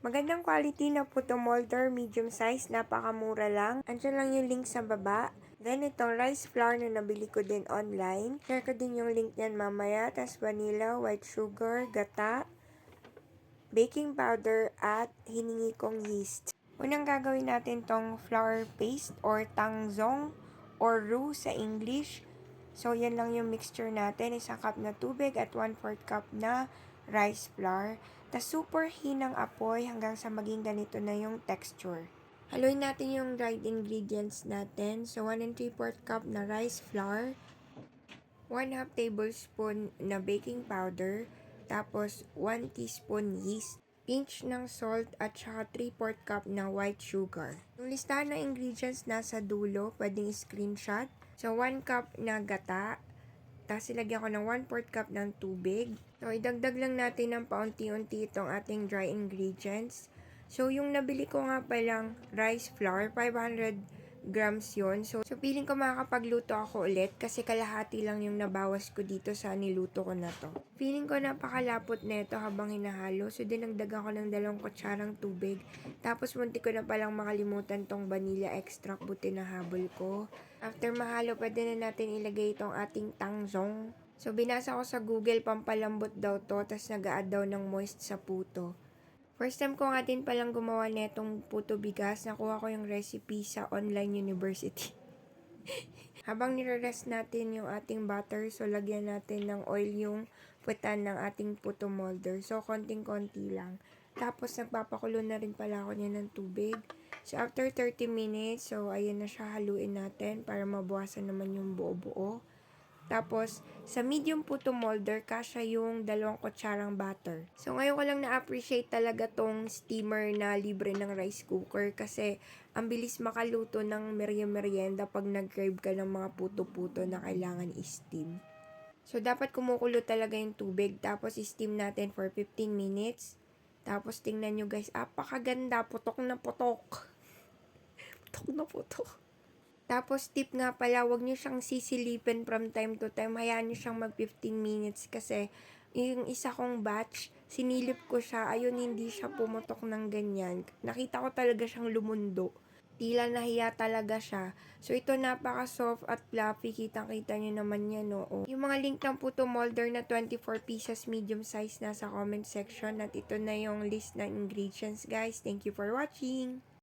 Magandang quality na photo molder, medium size, napakamura lang. Andiyan lang yung link sa baba. Then, itong rice flour na nabili ko din online. Share ko din yung link niyan mamaya. Tas vanilla, white sugar, gata, baking powder, at hiningi kong yeast. Unang gagawin natin tong flour paste or tangzong or roux sa English. So, yan lang yung mixture natin. Isang cup na tubig at 1/4 cup na rice flour. Tas super hinang apoy hanggang sa maging ganito na yung texture. Haluin natin yung dried ingredients natin. So, 1 3/4 cup na rice flour, 1/2 tablespoon na baking powder, tapos 1 teaspoon yeast, pinch ng salt, at saka 3/4 cup na white sugar. Yung listahan ng ingredients nasa dulo, pwedeng screenshot. So, 1 cup na gata, tapos ilagyan ko ng 1/4 cup ng tubig. So, idagdag lang natin ng paunti-unti itong ating dry ingredients. So, yung nabili ko nga palang rice flour, 500 grams yun. So feeling ko makakapagluto ako ulit kasi kalahati lang yung nabawas ko dito sa niluto ko na to. Feeling ko napakalapot na ito habang hinahalo. So, dinagdagan ko ng 2 kutsarang tubig. Tapos, munti ko na palang makalimutan tong vanilla extract, buti na habol ko. After mahalo, pwede na natin ilagay itong ating tangzong. So, binasa ko sa Google, pampalambot daw to, tas nag-a-add daw ng moist sa puto. First time ko nga din palang gumawa netong puto bigas. Nakuha ko yung recipe sa online university. Habang nire-rest natin yung ating butter, so lagyan natin ng oil yung putan ng ating puto molder. So, konting-konti lang. Tapos, nagpapakulo na rin pala ako niya ng tubig. So, after 30 minutes, so ayan na siya, haluin natin para mabawasan naman yung buo-buo. Tapos, sa medium puto molder, kasya yung 2 kutsarang butter. So, ngayon ko lang na-appreciate talaga tong steamer na libre ng rice cooker kasi ang bilis makaluto ng merienda pag nag-crave ka ng mga puto-puto na kailangan i-steam. So, dapat kumukulo talaga yung tubig. Tapos, i-steam natin for 15 minutes. Tapos, tingnan nyo guys, apakaganda. Putok na putok. Putok na putok. Tapos, tip nga pala, wag nyo siyang sisilipin from time to time. Hayaan nyo siyang mag 15 minutes kasi yung isa kong batch, sinilip ko siya. Ayun, hindi siya pumutok ng ganyan. Nakita ko talaga siyang lumundo. Tila nahiya talaga siya. So, ito napaka-soft at fluffy. Kitang-kita nyo naman yan, oo. Yung mga link ng puto molder na 24 pieces medium size nasa comment section. At ito na yung list ng ingredients, guys. Thank you for watching!